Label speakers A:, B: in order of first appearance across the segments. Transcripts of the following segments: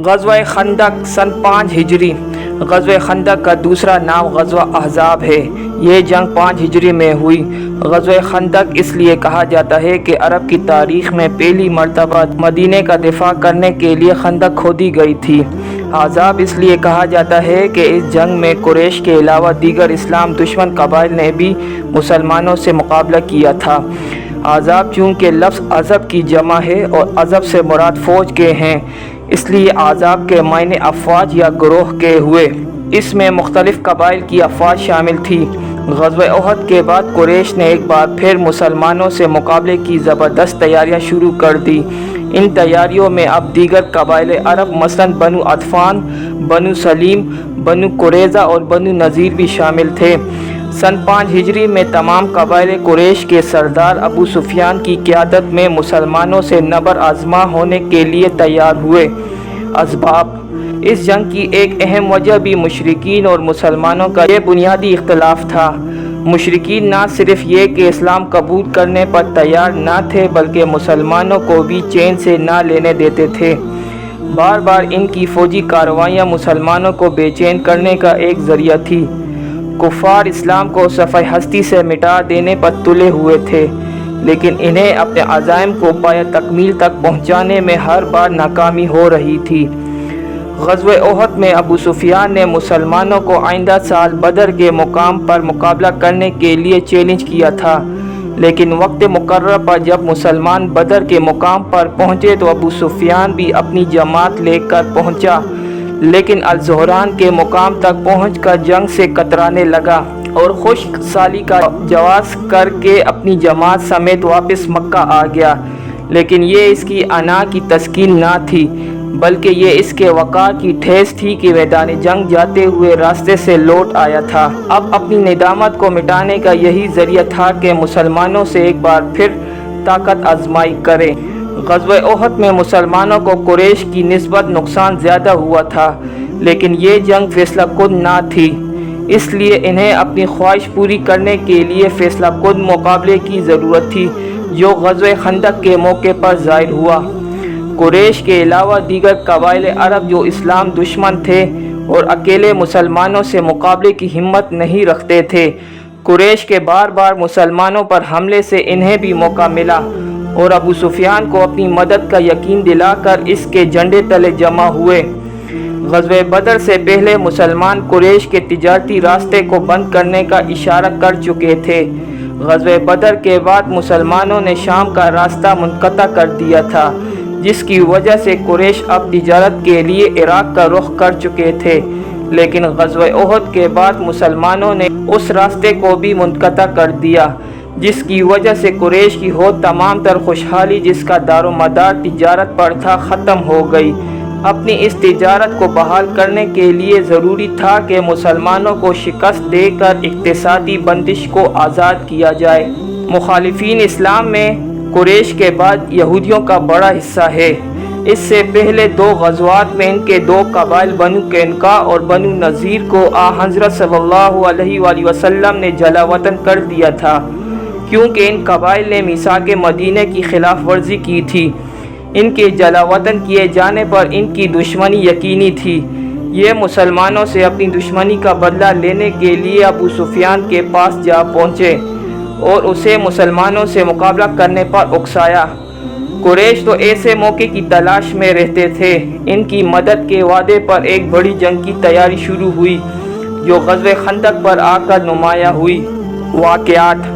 A: غزوہ خندق سن 5 ہجری۔ غزوہ خندق کا دوسرا نام غزوہ احزاب ہے۔ یہ جنگ 5 ہجری میں ہوئی۔ غزوہ خندق اس لیے کہا جاتا ہے کہ عرب کی تاریخ میں پہلی مرتبہ مدینے کا دفاع کرنے کے لیے خندق کھودی گئی تھی۔ احزاب اس لیے کہا جاتا ہے کہ اس جنگ میں قریش کے علاوہ دیگر اسلام دشمن قبائل نے بھی مسلمانوں سے مقابلہ کیا تھا۔ احزاب چونکہ لفظ حزب کی جمع ہے اور حزب سے مراد فوج کے ہیں، اس لیے احزاب کے معنی افواج یا گروہ کے ہوئے۔ اس میں مختلف قبائل کی افواج شامل تھی۔ غزوہ احد کے بعد قریش نے ایک بار پھر مسلمانوں سے مقابلے کی زبردست تیاریاں شروع کر دی۔ ان تیاریوں میں اب دیگر قبائل عرب مثلاً بنو عطفان، بنو سلیم، بنو قریظہ اور بنو نذیر بھی شامل تھے۔ سن 5 ہجری میں تمام قبائل قریش کے سردار ابو سفیان کی قیادت میں مسلمانوں سے نبر آزما ہونے کے لیے تیار ہوئے۔ اسباب: اس جنگ کی ایک اہم وجہ بھی مشرکین اور مسلمانوں کا یہ بنیادی اختلاف تھا۔ مشرکین نہ صرف یہ کہ اسلام قبول کرنے پر تیار نہ تھے بلکہ مسلمانوں کو بھی چین سے نہ لینے دیتے تھے۔ بار بار ان کی فوجی کارروائیاں مسلمانوں کو بے چین کرنے کا ایک ذریعہ تھی۔ کفار اسلام کو صفحہ ہستی سے مٹا دینے پر تلے ہوئے تھے، لیکن انہیں اپنے عزائم کو پایہ تکمیل تک پہنچانے میں ہر بار ناکامی ہو رہی تھی۔ غزوہ احد میں ابو سفیان نے مسلمانوں کو آئندہ سال بدر کے مقام پر مقابلہ کرنے کے لیے چیلنج کیا تھا، لیکن وقت مقررہ پر جب مسلمان بدر کے مقام پر پہنچے تو ابو سفیان بھی اپنی جماعت لے کر پہنچا، لیکن الزہران کے مقام تک پہنچ کر جنگ سے کترانے لگا اور خشک سالی کا جواز کر کے اپنی جماعت سمیت واپس مکہ آ گیا۔ لیکن یہ اس کی انا کی تسکین نہ تھی، بلکہ یہ اس کے وقار کی ٹھیس تھی کہ میدان جنگ جاتے ہوئے راستے سے لوٹ آیا تھا۔ اب اپنی ندامت کو مٹانے کا یہی ذریعہ تھا کہ مسلمانوں سے ایک بار پھر طاقت آزمائی کرے۔ غزوہ احد میں مسلمانوں کو قریش کی نسبت نقصان زیادہ ہوا تھا، لیکن یہ جنگ فیصلہ کن نہ تھی، اس لیے انہیں اپنی خواہش پوری کرنے کے لیے فیصلہ کن مقابلے کی ضرورت تھی، جو غزوہ خندق کے موقع پر ظاہر ہوا۔ قریش کے علاوہ دیگر قبائل عرب جو اسلام دشمن تھے اور اکیلے مسلمانوں سے مقابلے کی ہمت نہیں رکھتے تھے، قریش کے بار بار مسلمانوں پر حملے سے انہیں بھی موقع ملا اور ابو سفیان کو اپنی مدد کا یقین دلا کر اس کے جھنڈے تلے جمع ہوئے۔ غزوہ بدر سے پہلے مسلمان قریش کے تجارتی راستے کو بند کرنے کا اشارہ کر چکے تھے۔ غزوہ بدر کے بعد مسلمانوں نے شام کا راستہ منقطع کر دیا تھا، جس کی وجہ سے قریش اب تجارت کے لیے عراق کا رخ کر چکے تھے، لیکن غزوہ احد کے بعد مسلمانوں نے اس راستے کو بھی منقطع کر دیا، جس کی وجہ سے قریش کی تمام تر خوشحالی جس کا دار و مدار تجارت پر تھا ختم ہو گئی۔ اپنی اس تجارت کو بحال کرنے کے لیے ضروری تھا کہ مسلمانوں کو شکست دے کر اقتصادی بندش کو آزاد کیا جائے۔ مخالفین اسلام میں قریش کے بعد یہودیوں کا بڑا حصہ ہے۔ اس سے پہلے 2 غزوات میں ان کے 2 قبائل بنو قینقاع اور بنو نذیر کو حضرت صلی اللہ علیہ وآلہ وسلم نے جلا وطن کر دیا تھا، کیونکہ ان قبائل نے میثاق مدینہ کی خلاف ورزی کی تھی۔ ان کے جلا وطن کیے جانے پر ان کی دشمنی یقینی تھی۔ یہ مسلمانوں سے اپنی دشمنی کا بدلہ لینے کے لیے ابو سفیان کے پاس جا پہنچے اور اسے مسلمانوں سے مقابلہ کرنے پر اکسایا۔ قریش تو ایسے موقع کی تلاش میں رہتے تھے۔ ان کی مدد کے وعدے پر ایک بڑی جنگ کی تیاری شروع ہوئی، جو غزوہ خندق پر آ کر نمایاں ہوئی۔ واقعات: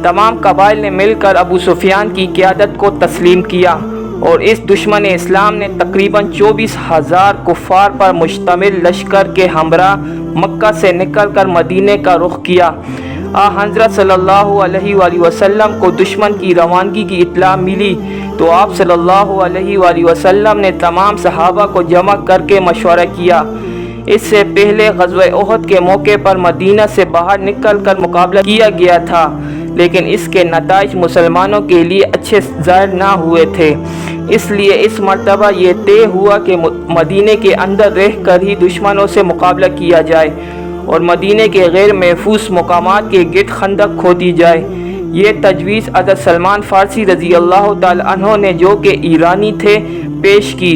A: تمام قبائل نے مل کر ابو سفیان کی قیادت کو تسلیم کیا اور اس دشمن اسلام نے تقریباً 24,000 کفار پر مشتمل لشکر کے ہمراہ مکہ سے نکل کر مدینے کا رخ کیا۔ حضرت صلی اللہ علیہ وآلہ وسلم کو دشمن کی روانگی کی اطلاع ملی تو آپ صلی اللہ علیہ وآلہ وسلم نے تمام صحابہ کو جمع کر کے مشورہ کیا۔ اس سے پہلے غزوہ احد کے موقع پر مدینہ سے باہر نکل کر مقابلہ کیا گیا تھا، لیکن اس کے نتائج مسلمانوں کے لیے اچھے ظاہر نہ ہوئے تھے۔ اس لیے اس مرتبہ یہ طے ہوا کہ مدینہ کے اندر رہ کر ہی دشمنوں سے مقابلہ کیا جائے اور مدینہ کے غیر محفوظ مقامات کے گرد خندق کھودی جائے۔ یہ تجویز حضرت سلمان فارسی رضی اللہ تعالی عنہ نے، جو کہ ایرانی تھے، پیش کی،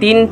A: 3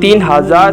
A: 3000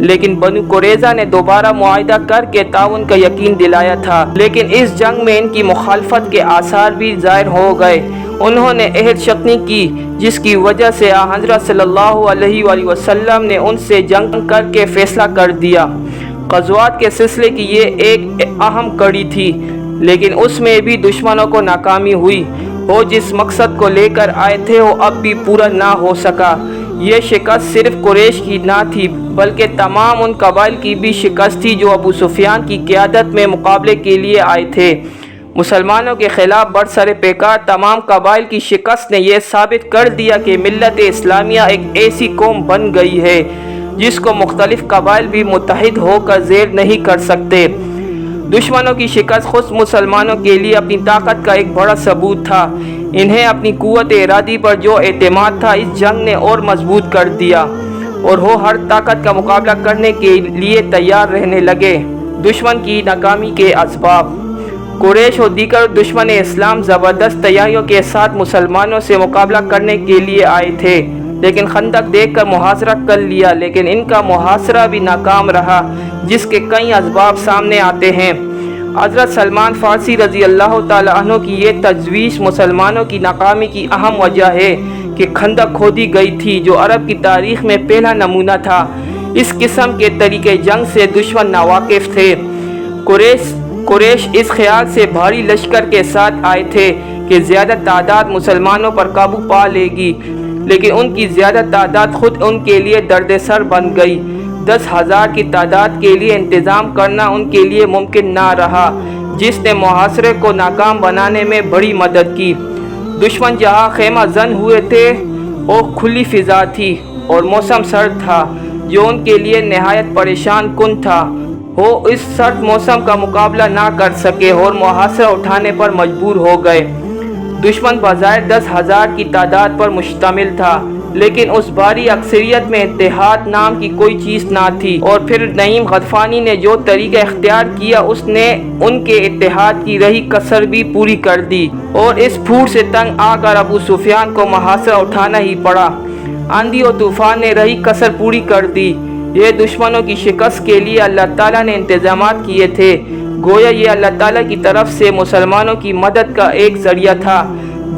A: لیکن بنو قریظہ نے دوبارہ معاہدہ کر کے تعاون کا یقین دلایا تھا، لیکن اس جنگ میں ان کی مخالفت کے آثار بھی ظاہر ہو گئے۔ انہوں نے عہد شکنی کی، جس کی وجہ سے حضرت صلی اللہ علیہ وآلہ وسلم نے ان سے جنگ کر کے فیصلہ کر دیا۔ غزوات کے سلسلے کی یہ ایک اہم کڑی تھی، لیکن اس میں بھی دشمنوں کو ناکامی ہوئی۔ وہ جس مقصد کو لے کر آئے تھے وہ اب بھی پورا نہ ہو سکا۔ یہ شکست صرف قریش کی نہ تھی بلکہ تمام ان قبائل کی بھی شکست تھی جو ابو سفیان کی قیادت میں مقابلے کے لیے آئے تھے۔ مسلمانوں کے خلاف برسر پیکار تمام قبائل کی شکست نے یہ ثابت کر دیا کہ ملت اسلامیہ ایک ایسی قوم بن گئی ہے جس کو مختلف قبائل بھی متحد ہو کر زیر نہیں کر سکتے۔ دشمنوں کی شکست خود مسلمانوں کے لیے اپنی طاقت کا ایک بڑا ثبوت تھا۔ انہیں اپنی قوت ارادی پر جو اعتماد تھا اس جنگ نے اور مضبوط کر دیا، اور وہ ہر طاقت کا مقابلہ کرنے کے لیے تیار رہنے لگے۔ دشمن کی ناکامی کے اسباب۔ قریش اور دیگر دشمن اسلام زبردست تیاریوں کے ساتھ مسلمانوں سے مقابلہ کرنے کے لیے آئے تھے، لیکن خندق دیکھ کر محاصرہ کر لیا، لیکن ان کا محاصرہ بھی ناکام رہا، جس کے کئی اسباب سامنے آتے ہیں۔ حضرت سلمان فارسی رضی اللہ تعالیٰ عنہ کی یہ تجویز مسلمانوں کی ناکامی کی اہم وجہ ہے کہ خندق کھودی گئی تھی، جو عرب کی تاریخ میں پہلا نمونہ تھا۔ اس قسم کے طریقے جنگ سے دشمن ناواقف تھے۔ قریش اس خیال سے بھاری لشکر کے ساتھ آئے تھے کہ زیادہ تعداد مسلمانوں پر قابو پا لے گی، لیکن ان کی زیادہ تعداد خود ان کے لیے درد سر بن گئی۔ 10,000 کی تعداد کے لیے انتظام کرنا ان کے لیے ممکن نہ رہا، جس نے محاصرے کو ناکام بنانے میں بڑی مدد کی۔ دشمن جہاں خیمہ زن ہوئے تھے وہ کھلی فضا تھی اور موسم سرد تھا، جو ان کے لیے نہایت پریشان کن تھا۔ وہ اس سرد موسم کا مقابلہ نہ کر سکے اور محاصرہ اٹھانے پر مجبور ہو گئے۔ دشمن بظاہر 10,000 کی تعداد پر مشتمل تھا، لیکن اس بھاری اکثریت میں اتحاد نام کی کوئی چیز نہ تھی، اور پھر نعیم غطفانی نے جو طریقہ اختیار کیا اس نے ان کے اتحاد کی رہی کسر بھی پوری کر دی، اور اس پھوٹ سے تنگ آ کر ابو سفیان کو محاصرہ اٹھانا ہی پڑا۔ آندھی اور طوفان نے رہی کسر پوری کر دی۔ یہ دشمنوں کی شکست کے لیے اللہ تعالیٰ نے انتظامات کیے تھے، گویا یہ اللہ تعالیٰ کی طرف سے مسلمانوں کی مدد کا ایک ذریعہ تھا،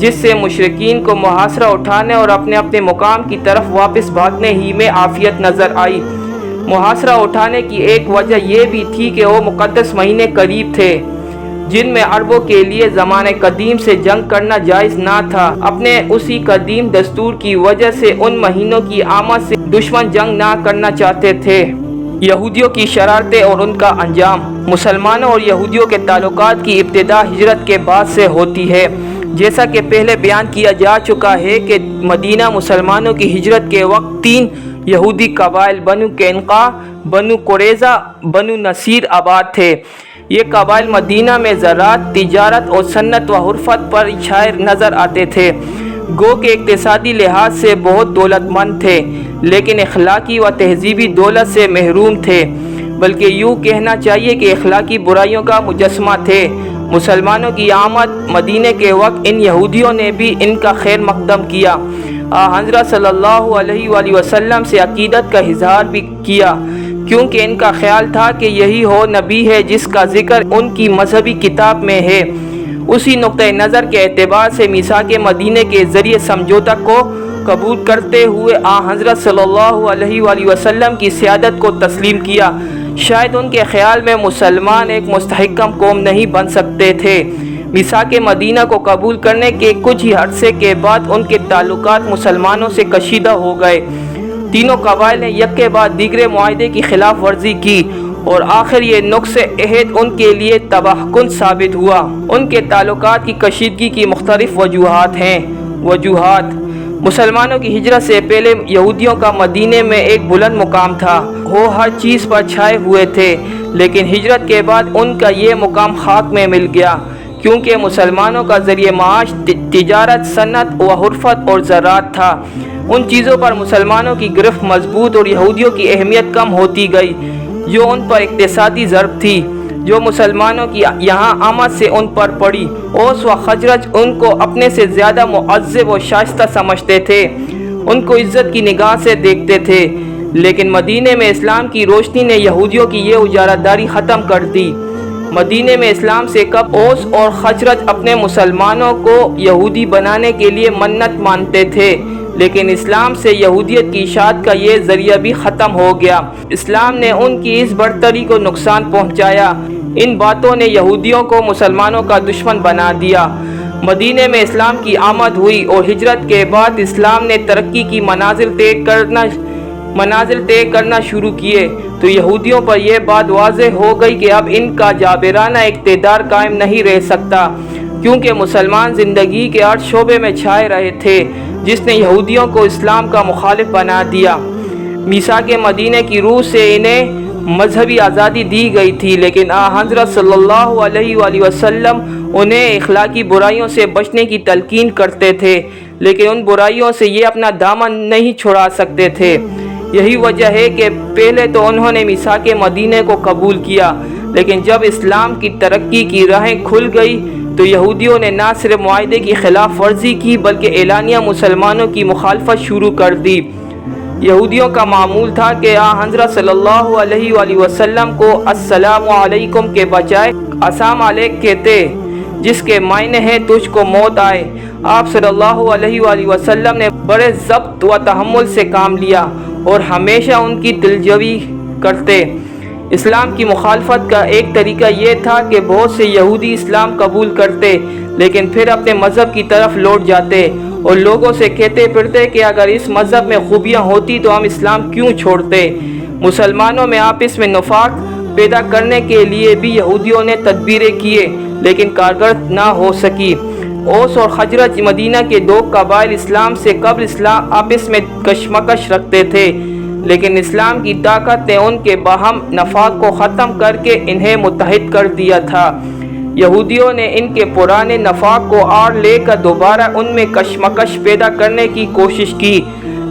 A: جس سے مشرکین کو محاصرہ اٹھانے اور اپنے اپنے مقام کی طرف واپس بھاگنے ہی میں عافیت نظر آئی۔ محاصرہ اٹھانے کی ایک وجہ یہ بھی تھی کہ وہ مقدس مہینے قریب تھے، جن میں عربوں کے لیے زمانہ قدیم سے جنگ کرنا جائز نہ تھا۔ اپنے اسی قدیم دستور کی وجہ سے ان مہینوں کی آمد سے دشمن جنگ نہ کرنا چاہتے تھے۔ یہودیوں کی شرارتیں اور ان کا انجام۔ مسلمانوں اور یہودیوں کے تعلقات کی ابتدا ہجرت کے بعد سے ہوتی ہے۔ جیسا کہ پہلے بیان کیا جا چکا ہے کہ مدینہ مسلمانوں کی ہجرت کے وقت 3 یہودی قبائل بنو قینقاع، بنو قریظہ، بنو نصیر آباد تھے۔ یہ قبائل مدینہ میں زراعت، تجارت اور صنعت و حرفت پر شائع نظر آتے تھے۔ گو کہ اقتصادی لحاظ سے بہت دولت مند تھے، لیکن اخلاقی و تہذیبی دولت سے محروم تھے، بلکہ یوں کہنا چاہیے کہ اخلاقی برائیوں کا مجسمہ تھے۔ مسلمانوں کی آمد مدینہ کے وقت ان یہودیوں نے بھی ان کا خیر مقدم کیا۔ حضرت صلی اللہ علیہ وآلہ وسلم سے عقیدت کا اظہار بھی کیا، کیونکہ ان کا خیال تھا کہ یہی وہ نبی ہے جس کا ذکر ان کی مذہبی کتاب میں ہے۔ اسی نقطۂ نظر کے اعتبار سے میثاق مدینہ کے ذریعے سمجھوتہ کو قبول کرتے ہوئے حضرت صلی اللہ علیہ وآلہ وسلم کی سیادت کو تسلیم کیا۔ شاید ان کے خیال میں مسلمان ایک مستحکم قوم نہیں بن سکتے تھے۔ میثاق مدینہ کو قبول کرنے کے کچھ ہی عرصے کے بعد ان کے تعلقات مسلمانوں سے کشیدہ ہو گئے۔ تینوں قبائل نے یک کے بعد دیگر معاہدے کی خلاف ورزی کی، اور آخر یہ نقص عہد ان کے لیے تباہ کن ثابت ہوا۔ ان کے تعلقات کی کشیدگی کی مختلف وجوہات ہیں۔ مسلمانوں کی ہجرت سے پہلے یہودیوں کا مدینے میں ایک بلند مقام تھا، وہ ہر چیز پر چھائے ہوئے تھے، لیکن ہجرت کے بعد ان کا یہ مقام خاک میں مل گیا، کیونکہ مسلمانوں کا ذریعہ معاش تجارت، صنعت و حرفت اور زراعت تھا۔ ان چیزوں پر مسلمانوں کی گرفت مضبوط اور یہودیوں کی اہمیت کم ہوتی گئی، جو ان پر اقتصادی ضرب تھی، جو مسلمانوں کی یہاں آمد سے ان پر پڑی۔ اوس و خزرج ان کو اپنے سے زیادہ معذب و شائستہ سمجھتے تھے، ان کو عزت کی نگاہ سے دیکھتے تھے، لیکن مدینے میں اسلام کی روشنی نے یہودیوں کی یہ اجارہ داری ختم کر دی۔ مدینے میں اسلام سے قبل اوس اور خزرج اپنے مسلمانوں کو یہودی بنانے کے لیے منت مانتے تھے، لیکن اسلام سے یہودیت کی اشاعت کا یہ ذریعہ بھی ختم ہو گیا۔ اسلام نے ان کی اس برتری کو نقصان پہنچایا۔ ان باتوں نے یہودیوں کو مسلمانوں کا دشمن بنا دیا۔ مدینے میں اسلام کی آمد ہوئی اور ہجرت کے بعد اسلام نے ترقی کی منازل طے کرنا شروع کیے تو یہودیوں پر یہ بات واضح ہو گئی کہ اب ان کا جابرانہ اقتدار قائم نہیں رہ سکتا، کیونکہ مسلمان زندگی کے ہر شعبے میں چھائے رہے تھے، جس نے یہودیوں کو اسلام کا مخالف بنا دیا۔ میثاق مدینہ کی روح سے انہیں مذہبی آزادی دی گئی تھی، لیکن حضرت صلی اللہ علیہ وآلہ وسلم انہیں اخلاقی برائیوں سے بچنے کی تلقین کرتے تھے، لیکن ان برائیوں سے یہ اپنا دامن نہیں چھڑا سکتے تھے۔ یہی وجہ ہے کہ پہلے تو انہوں نے میثاق مدینہ کو قبول کیا، لیکن جب اسلام کی ترقی کی راہیں کھل گئی تو یہودیوں نے نہ صرف معاہدے کی خلاف ورزی کی بلکہ اعلانیہ مسلمانوں کی مخالفت شروع کر دی۔ یہودیوں کا معمول تھا کہ حضرت صلی اللہ علیہ وآلہ وسلم کو السلام علیکم کے بجائے السلام علیک کہتے، جس کے معنی ہے تجھ کو موت آئے۔ آپ صلی اللہ علیہ وآلہ وسلم نے بڑے ضبط و تحمل سے کام لیا اور ہمیشہ ان کی دلجوئی کرتے۔ اسلام کی مخالفت کا ایک طریقہ یہ تھا کہ بہت سے یہودی اسلام قبول کرتے لیکن پھر اپنے مذہب کی طرف لوٹ جاتے اور لوگوں سے کہتے پھرتے کہ اگر اس مذہب میں خوبیاں ہوتی تو ہم اسلام کیوں چھوڑتے۔ مسلمانوں میں آپس میں نفاق پیدا کرنے کے لیے بھی یہودیوں نے تدبیریں کیے لیکن کارگر نہ ہو سکی۔ اوس اور خزرج مدینہ کے دو قبائل اسلام سے قبل آپس میں کشمکش رکھتے تھے، لیکن اسلام کی طاقت نے ان کے باہم نفاق کو ختم کر کے انہیں متحد کر دیا تھا۔ یہودیوں نے ان کے پرانے نفاق کو آڑ لے کر دوبارہ ان میں کشمکش پیدا کرنے کی کوشش کی،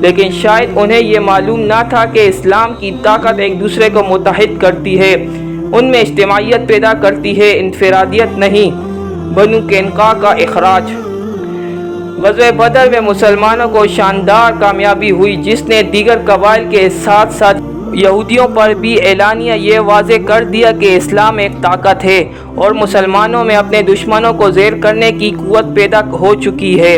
A: لیکن شاید انہیں یہ معلوم نہ تھا کہ اسلام کی طاقت ایک دوسرے کو متحد کرتی ہے، ان میں اجتماعیت پیدا کرتی ہے، انفرادیت نہیں۔ بنو قینقاع کا اخراج۔ غزوہ بدر میں مسلمانوں کو شاندار کامیابی ہوئی، جس نے دیگر قبائل کے ساتھ ساتھ یہودیوں پر بھی اعلانیہ یہ واضح کر دیا کہ اسلام ایک طاقت ہے اور مسلمانوں میں اپنے دشمنوں کو زیر کرنے کی قوت پیدا ہو چکی ہے۔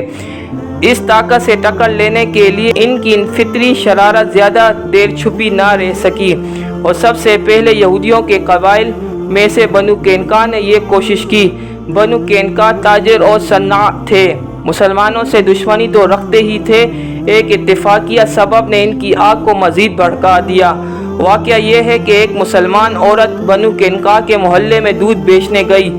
A: اس طاقت سے ٹکر لینے کے لیے ان کی فطری شرارت زیادہ دیر چھپی نہ رہ سکی اور سب سے پہلے یہودیوں کے قبائل میں سے بنو قینقاع نے یہ کوشش کی۔ بنو قینقاع تاجر اور صناع تھے، مسلمانوں سے دشمنی تو رکھتے ہی تھے، ایک اتفاقیہ سبب نے ان کی آگ کو مزید بھڑکا دیا۔ واقعہ یہ ہے کہ ایک مسلمان عورت بنو قینقاع کے محلے میں دودھ بیچنے گئی،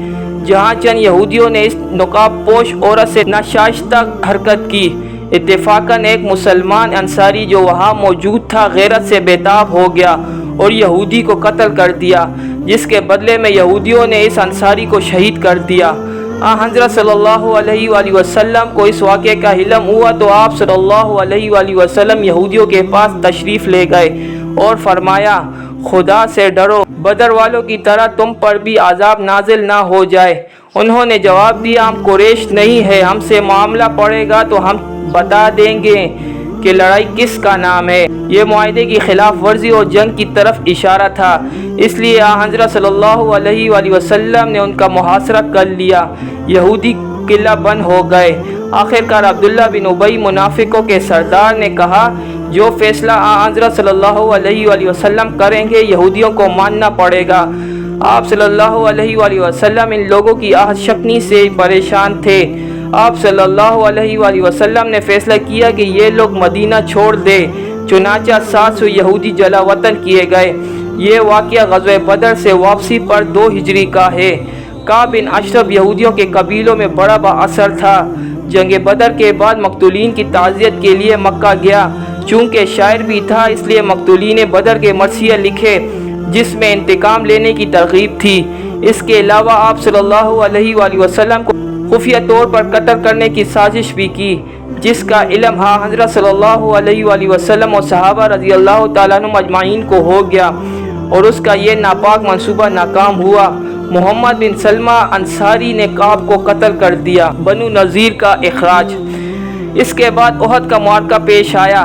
A: جہاں چند یہودیوں نے اس نقاب پوش عورت سے ناشائستہ حرکت کی۔ اتفاقاً ایک مسلمان انصاری جو وہاں موجود تھا غیرت سے بےتاب ہو گیا اور یہودی کو قتل کر دیا، جس کے بدلے میں یہودیوں نے اس انصاری کو شہید کر دیا۔ حضرت صلی اللہ علیہ وآلہ وسلم کو اس واقعے کا علم ہوا تو آپ صلی اللہ علیہ وآلہ وسلم یہودیوں کے پاس تشریف لے گئے اور فرمایا، خدا سے ڈرو، بدر والوں کی طرح تم پر بھی عذاب نازل نہ ہو جائے۔ انہوں نے جواب دیا، ہم قریش نہیں ہیں، ہم سے معاملہ پڑے گا تو ہم بتا دیں گے کہ لڑائی کس کا نام ہے۔ یہ معاہدے کی خلاف ورزی اور جنگ کی طرف اشارہ تھا، اس لیے حضرت صلی اللہ علیہ وآلہ وسلم نے ان کا محاصرہ کر لیا۔ یہودی قلعہ بند ہو گئے۔ آخرکار عبداللہ بن ابی منافقوں کے سردار نے کہا، جو فیصلہ حضرت صلی اللہ علیہ وآلہ وسلم کریں گے یہودیوں کو ماننا پڑے گا۔ آپ صلی اللہ علیہ وآلہ وسلم ان لوگوں کی عہد شکنی سے پریشان تھے۔ آپ صلی اللہ علیہ وآلہ وسلم نے فیصلہ کیا کہ یہ لوگ مدینہ چھوڑ دے، چنانچہ 700 یہودی جلا وطن کیے گئے۔ یہ واقعہ غزوہ بدر سے واپسی پر 2 ہجری کا ہے۔ کعب بن اشرف یہودیوں کے قبیلوں میں بڑا با اثر تھا۔ جنگ بدر کے بعد مقتولین کی تعزیت کے لیے مکہ گیا، چونکہ شاعر بھی تھا اس لیے مقتولین بدر کے مرثیہ لکھے، جس میں انتقام لینے کی ترغیب تھی۔ اس کے علاوہ آپ صلی اللہ علیہ وآلہ وسلم کو خفیہ طور پر قتل کرنے کی سازش بھی کی، جس کا علم حضرت صلی اللہ علیہ وآلہ وسلم اور صحابہ رضی اللہ تعالیٰ عنہم اجمعین کو ہو گیا اور اس کا یہ ناپاک منصوبہ ناکام ہوا۔ محمد بن سلمہ انصاری نے کعب کو قتل کر دیا۔ بنو نذیر کا اخراج۔ اس کے بعد احد کا معرکہ پیش آیا،